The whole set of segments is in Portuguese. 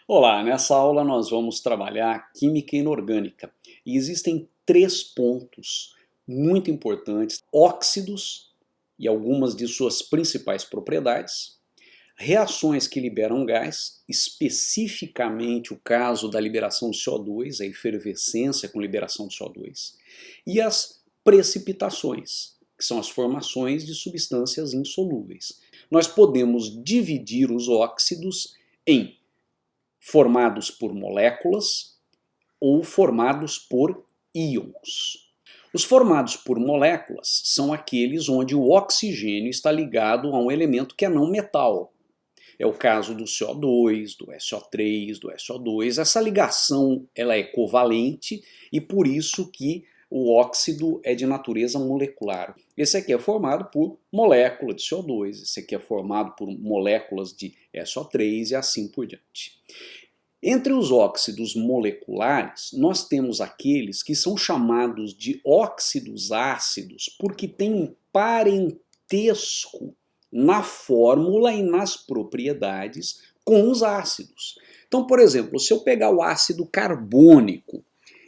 Olá, nessa aula nós vamos trabalhar química inorgânica e existem três pontos muito importantes: óxidos e algumas de suas principais propriedades, reações que liberam gás, especificamente o caso da liberação de CO2, a efervescência com liberação de CO2, e as precipitações, que são as formações de substâncias insolúveis. Nós podemos dividir os óxidos em formados por moléculas ou formados por íons. Os formados por moléculas são aqueles onde o oxigênio está ligado a um elemento que é não metal. É o caso do CO2, do SO3, do SO2. Essa ligação ela é covalente e por isso que o óxido é de natureza molecular. Esse aqui é formado por molécula de CO2, esse aqui é formado por moléculas de SO3 e assim por diante. Entre os óxidos moleculares, nós temos aqueles que são chamados de óxidos ácidos porque têm um parentesco na fórmula e nas propriedades com os ácidos. Então, por exemplo, se eu pegar o ácido carbônico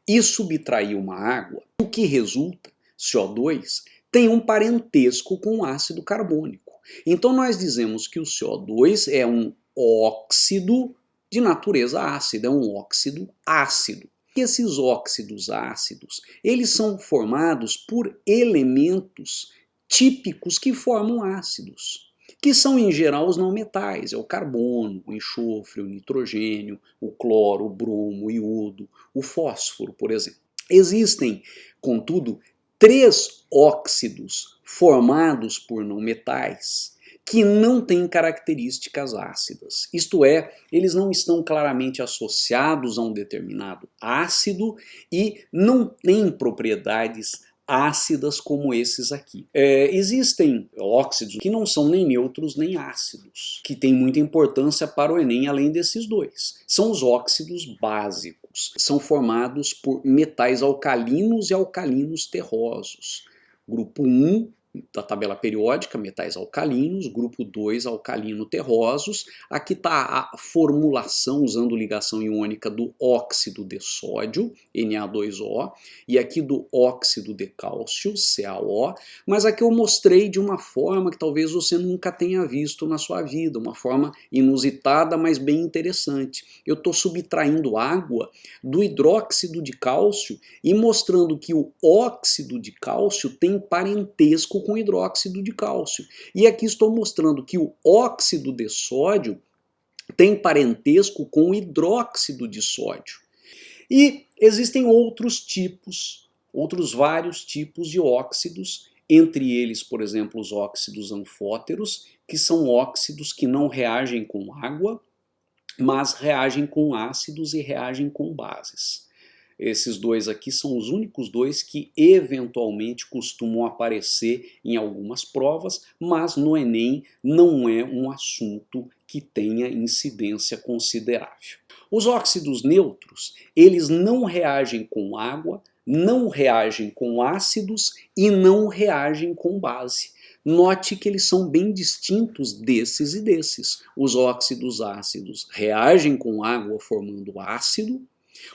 e subtrair uma água, o que resulta, CO2, tem um parentesco com o ácido carbônico. Então nós dizemos que o CO2 é um óxido de natureza ácida, é um óxido ácido. E esses óxidos ácidos, eles são formados por elementos típicos que formam ácidos, que são em geral os não metais, é o carbono, o enxofre, o nitrogênio, o cloro, o bromo, o iodo, o fósforo, por exemplo. Existem, contudo, três óxidos formados por não metais que não têm características ácidas. Isto é, eles não estão claramente associados a um determinado ácido e não têm propriedades ácidas como esses aqui. Existem óxidos que não são nem neutros nem ácidos, que têm muita importância para o Enem além desses dois. São os óxidos básicos. São formados por metais alcalinos e alcalinos terrosos. Grupo 1 da tabela periódica, metais alcalinos, grupo 2, alcalino terrosos. Aqui está a formulação usando ligação iônica do óxido de sódio, Na2O, e aqui do óxido de cálcio, CaO, mas aqui eu mostrei de uma forma que talvez você nunca tenha visto na sua vida, uma forma inusitada, mas bem interessante. Eu estou subtraindo água do hidróxido de cálcio e mostrando que o óxido de cálcio tem parentesco com hidróxido de cálcio. E aqui estou mostrando que o óxido de sódio tem parentesco com o hidróxido de sódio. E existem outros vários tipos de óxidos, entre eles, por exemplo, os óxidos anfóteros, que são óxidos que não reagem com água, mas reagem com ácidos e reagem com bases. Esses dois aqui são os únicos dois que eventualmente costumam aparecer em algumas provas, mas no Enem não é um assunto que tenha incidência considerável. Os óxidos neutros, eles não reagem com água, não reagem com ácidos e não reagem com base. Note que eles são bem distintos desses e desses. Os óxidos ácidos reagem com água formando ácido,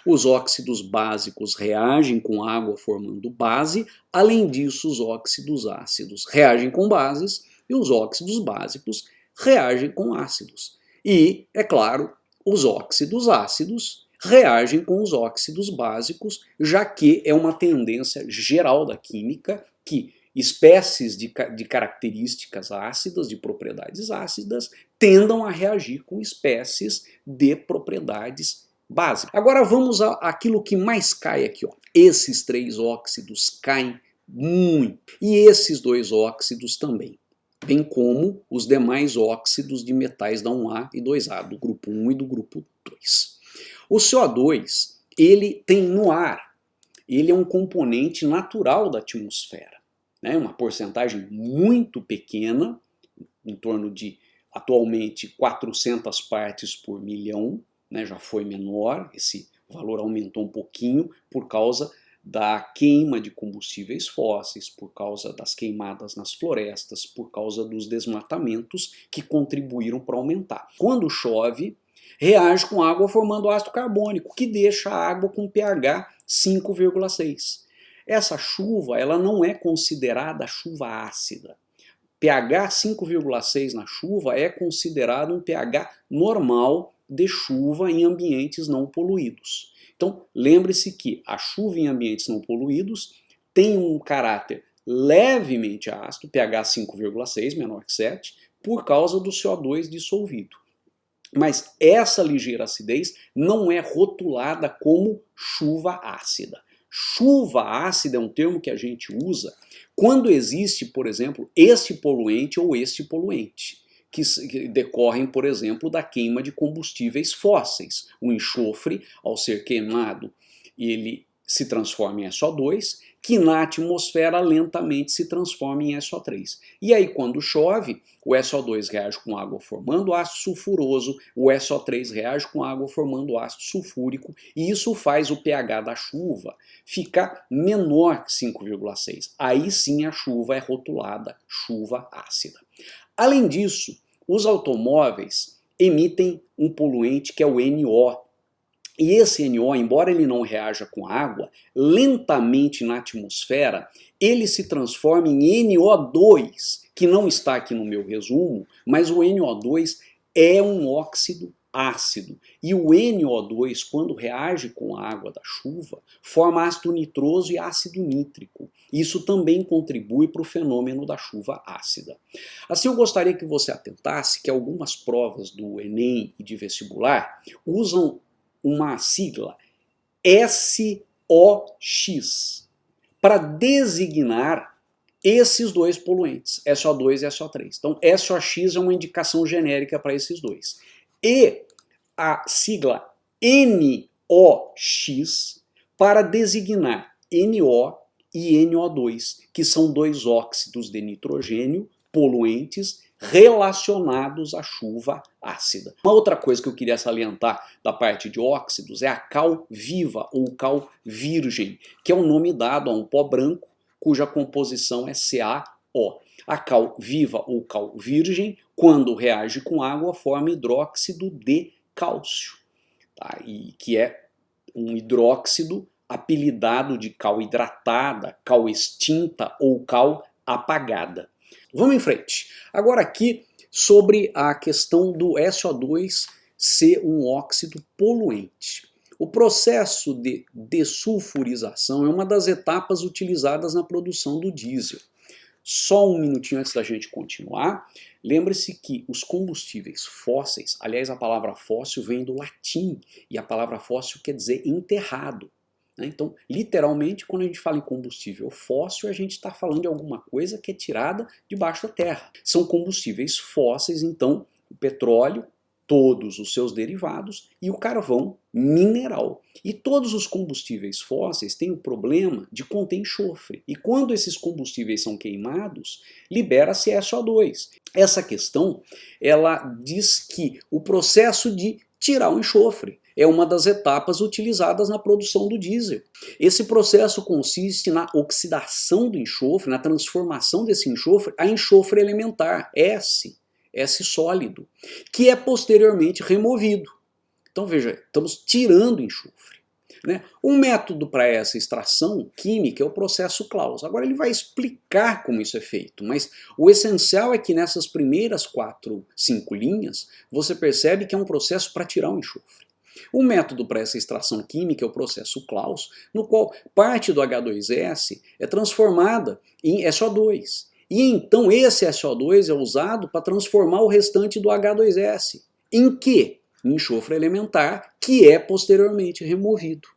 os óxidos básicos reagem com água formando base, além disso os óxidos ácidos reagem com bases e os óxidos básicos reagem com ácidos. E, é claro, os óxidos ácidos reagem com os óxidos básicos, já que é uma tendência geral da química que espécies de características ácidas, de propriedades ácidas, tendam a reagir com espécies de propriedades básica. Agora vamos àquilo que mais cai aqui. Ó. Esses três óxidos caem muito. E esses dois óxidos também. Bem como os demais óxidos de metais da 1A e 2A, do grupo 1 e do grupo 2. O CO2, ele tem no ar, ele é um componente natural da atmosfera. Né? Uma porcentagem muito pequena, em torno de, atualmente, 400 partes por milhão, né, já foi menor, esse valor aumentou um pouquinho por causa da queima de combustíveis fósseis, por causa das queimadas nas florestas, por causa dos desmatamentos que contribuíram para aumentar. Quando chove, reage com água formando ácido carbônico, que deixa a água com pH 5,6. Essa chuva ela não é considerada chuva ácida. pH 5,6 na chuva é considerado um pH normal de chuva em ambientes não poluídos. Então, lembre-se que a chuva em ambientes não poluídos tem um caráter levemente ácido, pH 5,6, menor que 7, por causa do CO2 dissolvido. Mas essa ligeira acidez não é rotulada como chuva ácida. Chuva ácida é um termo que a gente usa quando existe, por exemplo, este poluente ou este poluente, que decorrem, por exemplo, da queima de combustíveis fósseis. O enxofre, ao ser queimado, ele se transforma em SO2, que na atmosfera lentamente se transforma em SO3. E aí, quando chove, o SO2 reage com água formando ácido sulfuroso, o SO3 reage com água formando ácido sulfúrico, e isso faz o pH da chuva ficar menor que 5,6. Aí sim a chuva é rotulada chuva ácida. Além disso, os automóveis emitem um poluente que é o NO. E esse NO, embora ele não reaja com água, lentamente na atmosfera, ele se transforma em NO2, que não está aqui no meu resumo, mas o NO2 é um óxido ácido. E o NO2, quando reage com a água da chuva, forma ácido nitroso e ácido nítrico. Isso também contribui para o fenômeno da chuva ácida. Assim, eu gostaria que você atentasse que algumas provas do Enem e de vestibular usam uma sigla SOX para designar esses dois poluentes, SO2 e SO3. Então, SOX é uma indicação genérica para esses dois. E a sigla NOX para designar NO e NO2, que são dois óxidos de nitrogênio poluentes relacionados à chuva ácida. Uma outra coisa que eu queria salientar da parte de óxidos é a cal viva ou cal virgem, que é o nome dado a um pó branco cuja composição é CaO. A cal viva ou cal virgem, quando reage com água, forma hidróxido de cálcio, tá? E que é um hidróxido apelidado de cal hidratada, cal extinta ou cal apagada. Vamos em frente. Agora aqui sobre a questão do SO2 ser um óxido poluente. O processo de dessulfurização é uma das etapas utilizadas na produção do diesel. Só um minutinho antes da gente continuar, lembre-se que os combustíveis fósseis, aliás a palavra fóssil vem do latim, e a palavra fóssil quer dizer enterrado. Então, literalmente, quando a gente fala em combustível fóssil, a gente está falando de alguma coisa que é tirada debaixo da terra. São combustíveis fósseis, então, o petróleo, todos os seus derivados e o carvão mineral. E todos os combustíveis fósseis têm o problema de conter enxofre. E quando esses combustíveis são queimados, libera-se SO2. Essa questão, ela diz que o processo de tirar o enxofre é uma das etapas utilizadas na produção do diesel. Esse processo consiste na oxidação do enxofre, na transformação desse enxofre a enxofre elementar, S sólido, que é posteriormente removido. Então veja, estamos tirando enxofre. Um método para essa extração química é o processo Claus. Agora ele vai explicar como isso é feito, mas o essencial é que nessas primeiras 4, 5 linhas, você percebe que é um processo para tirar o enxofre. O método para essa extração química é o processo Claus, no qual parte do H2S é transformada em SO2. E então esse SO2 é usado para transformar o restante do H2S. Em quê? Em enxofre elementar, que é posteriormente removido.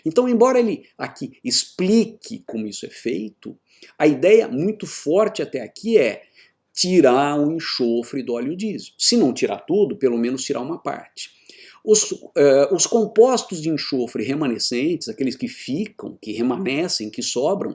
Então, embora ele aqui explique como isso é feito, a ideia muito forte até aqui é tirar o enxofre do óleo diesel. Se não tirar tudo, pelo menos tirar uma parte. Os compostos de enxofre remanescentes, aqueles que ficam, que remanescem, que sobram,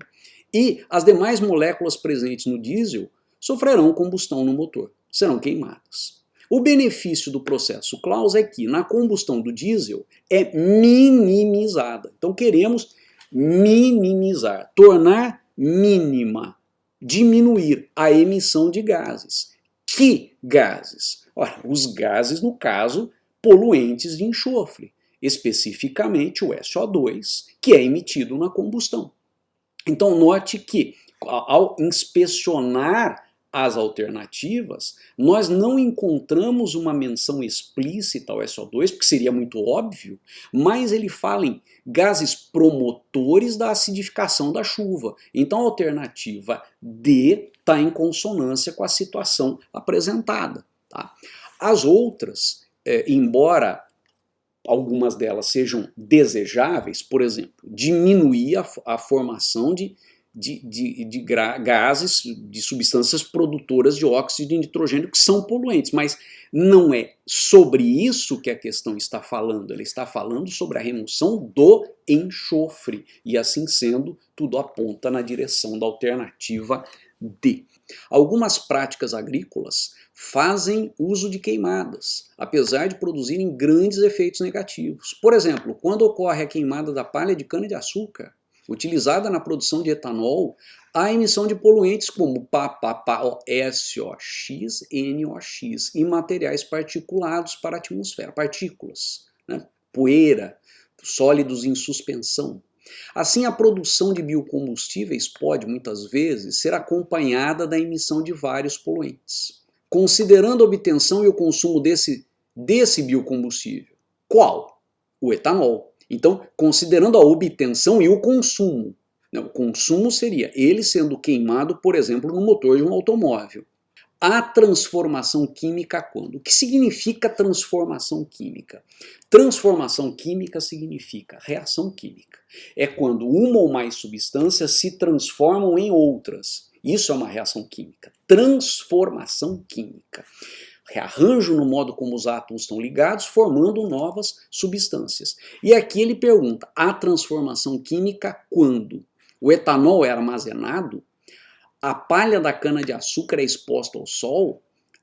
e as demais moléculas presentes no diesel sofrerão combustão no motor, serão queimadas. O benefício do processo Claus é que na combustão do diesel é minimizada. Então queremos minimizar, tornar mínima, diminuir a emissão de gases. Que gases? Ora, os gases, no caso, poluentes de enxofre, especificamente o SO2, que é emitido na combustão. Então note que ao inspecionar as alternativas, nós não encontramos uma menção explícita ao SO2, porque seria muito óbvio, mas ele fala em gases promotores da acidificação da chuva. Então a alternativa D está em consonância com a situação apresentada. Tá? As outras, embora algumas delas sejam desejáveis, por exemplo, diminuir a formação de gases, de substâncias produtoras de óxido de nitrogênio que são poluentes, mas não é sobre isso que a questão está falando, ela está falando sobre a remoção do enxofre, e assim sendo, tudo aponta na direção da alternativa D. Algumas práticas agrícolas fazem uso de queimadas, apesar de produzirem grandes efeitos negativos. Por exemplo, quando ocorre a queimada da palha de cana-de-açúcar, utilizada na produção de etanol, há emissão de poluentes como SOX, NOx e materiais particulados para a atmosfera, partículas, né? Poeira, sólidos em suspensão. Assim, a produção de biocombustíveis pode, muitas vezes, ser acompanhada da emissão de vários poluentes. Considerando a obtenção e o consumo desse biocombustível, qual? O etanol. Então, considerando a obtenção e o consumo, né? O consumo seria ele sendo queimado, por exemplo, no motor de um automóvel. A transformação química quando? O que significa transformação química? Transformação química significa reação química. É quando uma ou mais substâncias se transformam em outras. Isso é uma reação química. Transformação química. Rearranjo no modo como os átomos estão ligados, formando novas substâncias. E aqui ele pergunta, a transformação química quando? O etanol é armazenado? A palha da cana-de-açúcar é exposta ao sol?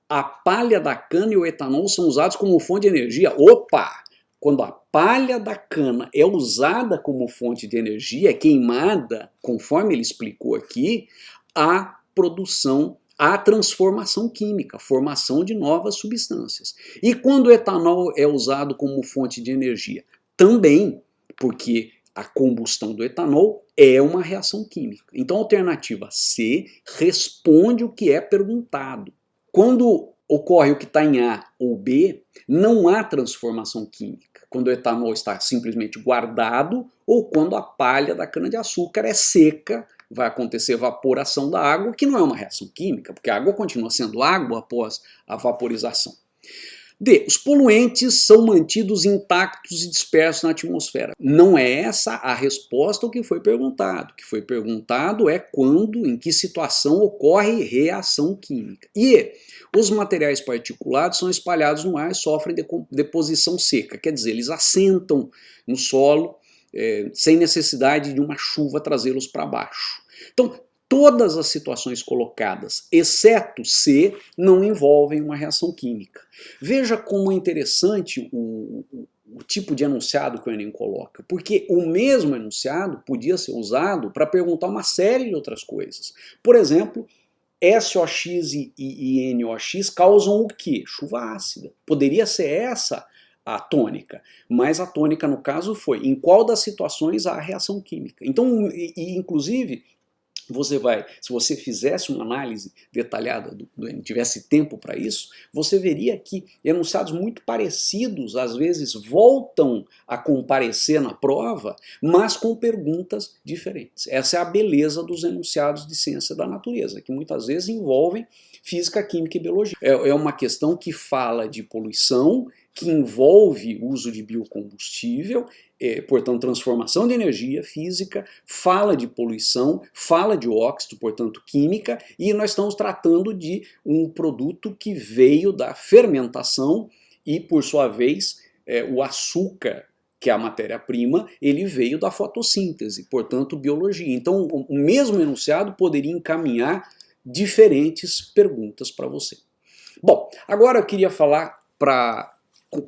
A palha da cana e o etanol são usados como fonte de energia? Opa! Quando a palha da cana é usada como fonte de energia, é queimada, conforme ele explicou aqui, há produção, há transformação química, formação de novas substâncias. E quando o etanol é usado como fonte de energia? Também, porque a combustão do etanol é uma reação química. Então a alternativa C responde o que é perguntado. Quando ocorre o que está em A ou B, não há transformação química. Quando o etanol está simplesmente guardado ou quando a palha da cana-de-açúcar é seca, vai acontecer evaporação da água, que não é uma reação química, porque a água continua sendo água após a vaporização. D. Os poluentes são mantidos intactos e dispersos na atmosfera. Não é essa a resposta ao que foi perguntado. O que foi perguntado é quando, em que situação ocorre reação química. E os materiais particulados são espalhados no ar e sofrem deposição seca. Quer dizer, eles assentam no solo sem necessidade de uma chuva trazê-los para baixo. Então, todas as situações colocadas, exceto C, não envolvem uma reação química. Veja como é interessante o tipo de enunciado que o Enem coloca, porque o mesmo enunciado podia ser usado para perguntar uma série de outras coisas. Por exemplo, SOX e NOx causam o quê? Chuva ácida. Poderia ser essa a tônica, mas a tônica no caso foi em qual das situações há reação química. Então, inclusive, se você fizesse uma análise detalhada, tivesse tempo para isso, você veria que enunciados muito parecidos às vezes voltam a comparecer na prova, mas com perguntas diferentes. Essa é a beleza dos enunciados de ciência da natureza, que muitas vezes envolvem física, química e biologia. É uma questão que fala de poluição, que envolve o uso de biocombustível, portanto transformação de energia física, fala de poluição, fala de óxido, portanto química, e nós estamos tratando de um produto que veio da fermentação e, por sua vez, o açúcar, que é a matéria-prima, ele veio da fotossíntese, portanto biologia. Então o mesmo enunciado poderia encaminhar diferentes perguntas para você. Bom, agora eu queria falar para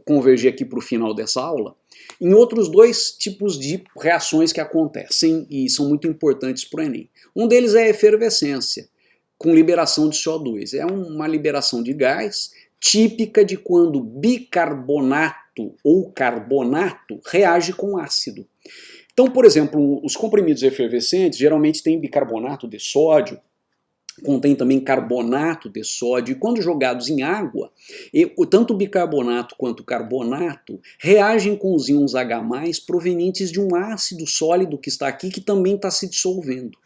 convergir aqui para o final dessa aula, em outros dois tipos de reações que acontecem e são muito importantes para o Enem. Um deles é a efervescência, com liberação de CO2. É uma liberação de gás típica de quando bicarbonato ou carbonato reage com ácido. Então, por exemplo, os comprimidos efervescentes geralmente têm bicarbonato de sódio, contém também carbonato de sódio, e quando jogados em água, tanto o bicarbonato quanto o carbonato reagem com os íons H+, provenientes de um ácido sólido que está aqui, que também está se dissolvendo.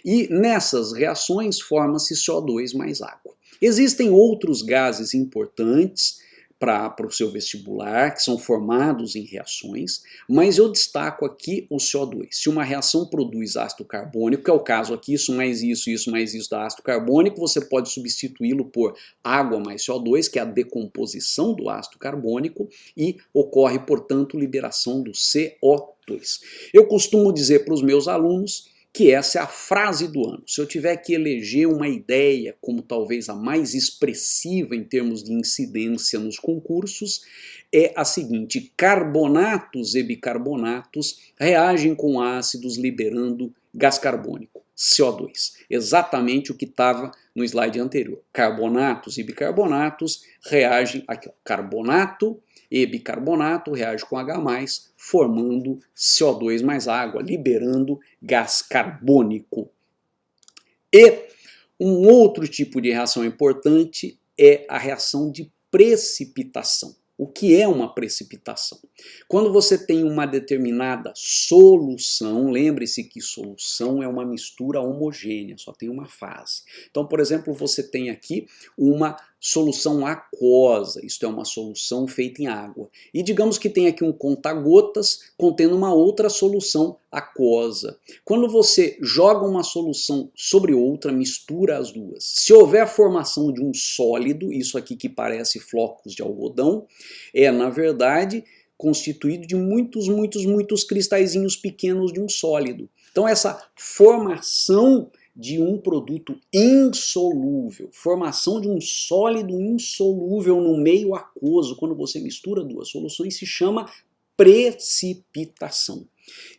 E nessas reações forma-se CO2 mais água. Existem outros gases importantes para o seu vestibular, que são formados em reações, mas eu destaco aqui o CO2. Se uma reação produz ácido carbônico, que é o caso aqui, isso mais isso dá ácido carbônico, você pode substituí-lo por água mais CO2, que é a decomposição do ácido carbônico, e ocorre, portanto, liberação do CO2. Eu costumo dizer para os meus alunos que essa é a frase do ano. Se eu tiver que eleger uma ideia como talvez a mais expressiva em termos de incidência nos concursos, é a seguinte: carbonatos e bicarbonatos reagem com ácidos liberando gás carbônico, CO2. Exatamente o que estava no slide anterior. Carbonatos e bicarbonatos reagem aqui, ó, carbonato e bicarbonato reage com H+, formando CO2 mais água, liberando gás carbônico. E um outro tipo de reação importante é a reação de precipitação. O que é uma precipitação? Quando você tem uma determinada solução, lembre-se que solução é uma mistura homogênea, só tem uma fase. Então, por exemplo, você tem aqui uma solução aquosa, isto é uma solução feita em água. E digamos que tem aqui um conta-gotas contendo uma outra solução aquosa. Quando você joga uma solução sobre outra, mistura as duas. Se houver a formação de um sólido, isso aqui que parece flocos de algodão, é na verdade constituído de muitos cristalzinhos pequenos de um sólido. Então essa formação de um produto insolúvel, formação de um sólido insolúvel no meio aquoso, quando você mistura duas soluções, se chama precipitação.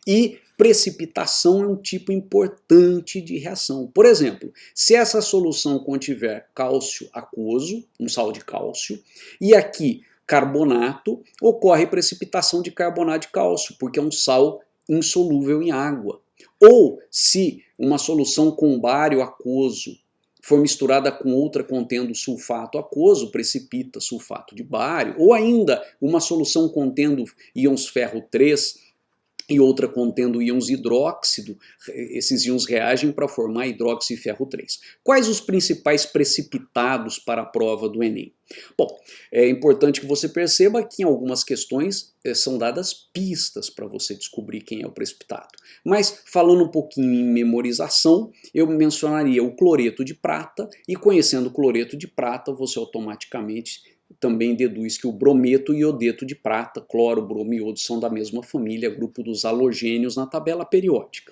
E precipitação é um tipo importante de reação. Por exemplo, se essa solução contiver cálcio aquoso, um sal de cálcio, e aqui carbonato, ocorre precipitação de carbonato de cálcio, porque é um sal insolúvel em água. Ou se uma solução com bário aquoso for misturada com outra contendo sulfato aquoso, precipita sulfato de bário. Ou ainda uma solução contendo íons ferro 3 e outra contendo íons hidróxido, esses íons reagem para formar hidróxido e ferro 3. Quais os principais precipitados para a prova do Enem? Bom, é importante que você perceba que em algumas questões são dadas pistas para você descobrir quem é o precipitado. Mas falando um pouquinho em memorização, eu mencionaria o cloreto de prata, e conhecendo o cloreto de prata, você automaticamente também deduz que o brometo e iodeto de prata, cloro, bromo e iodo são da mesma família, grupo dos halogênios na tabela periódica.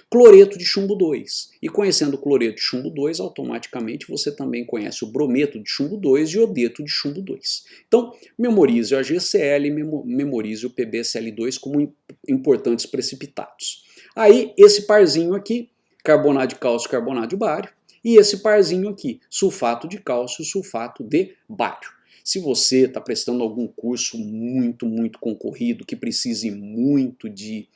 Cloreto de chumbo 2. E conhecendo o cloreto de chumbo 2, automaticamente você também conhece o brometo de chumbo 2 e o iodeto de chumbo 2. Então, memorize o AgCl e memorize o PbCl2 como importantes precipitados. Aí, esse parzinho aqui, carbonato de cálcio, carbonato de bário, e esse parzinho aqui, sulfato de cálcio, sulfato de bário. Se você está prestando algum curso muito concorrido, que precise muito de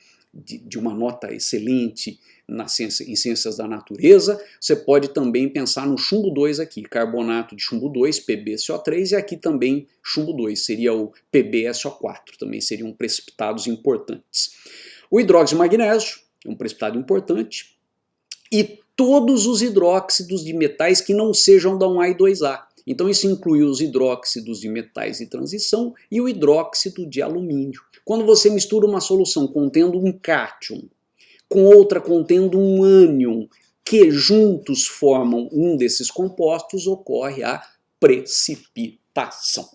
uma nota excelente em ciências da natureza, você pode também pensar no chumbo 2 aqui, carbonato de chumbo 2, PbCO3, e aqui também chumbo 2, seria o PbSO4, também seriam precipitados importantes. O hidróxido de magnésio é um precipitado importante, e todos os hidróxidos de metais que não sejam da 1A e 2A. Então isso inclui os hidróxidos de metais de transição e o hidróxido de alumínio. Quando você mistura uma solução contendo um cátion com outra contendo um ânion, que juntos formam um desses compostos, ocorre a precipitação.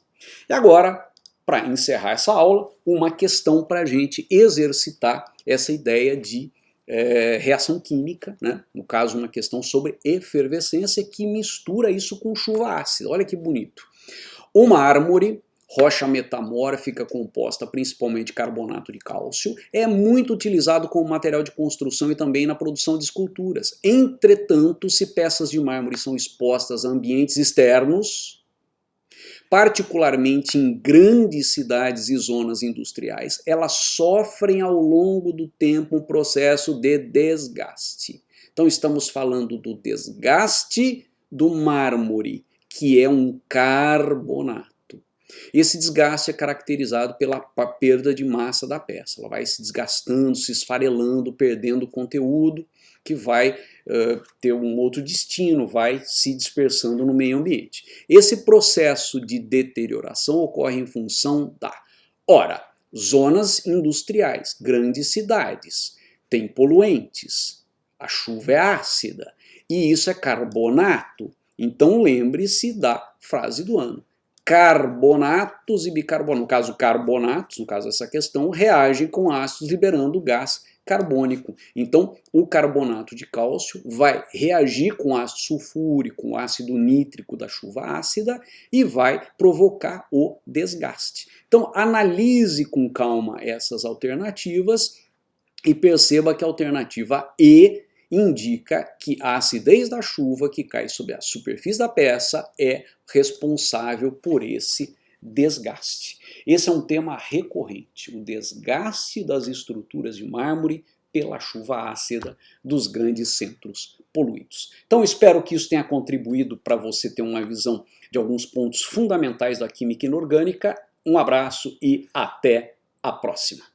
E agora, para encerrar essa aula, uma questão para a gente exercitar essa ideia de reação química, né? No caso uma questão sobre efervescência que mistura isso com chuva ácida. Olha que bonito. O mármore, rocha metamórfica composta principalmente de carbonato de cálcio, é muito utilizado como material de construção e também na produção de esculturas. Entretanto, se peças de mármore são expostas a ambientes externos, particularmente em grandes cidades e zonas industriais, elas sofrem ao longo do tempo um processo de desgaste. Então estamos falando do desgaste do mármore, que é um carbonato. Esse desgaste é caracterizado pela perda de massa da peça. Ela vai se desgastando, se esfarelando, perdendo conteúdo, que vai ter um outro destino, vai se dispersando no meio ambiente. Esse processo de deterioração ocorre em função ora, zonas industriais, grandes cidades, tem poluentes, a chuva é ácida, e isso é carbonato. Então lembre-se da frase do ano. Carbonatos e bicarbonatos, no caso carbonatos, no caso dessa questão, reagem com ácidos liberando gás carbônico. Então o carbonato de cálcio vai reagir com ácido sulfúrico, com ácido nítrico da chuva ácida e vai provocar o desgaste. Então analise com calma essas alternativas e perceba que a alternativa E indica que a acidez da chuva que cai sobre a superfície da peça é responsável por esse desgaste. Esse é um tema recorrente, o desgaste das estruturas de mármore pela chuva ácida dos grandes centros poluídos. Então espero que isso tenha contribuído para você ter uma visão de alguns pontos fundamentais da química inorgânica. Um abraço e até a próxima.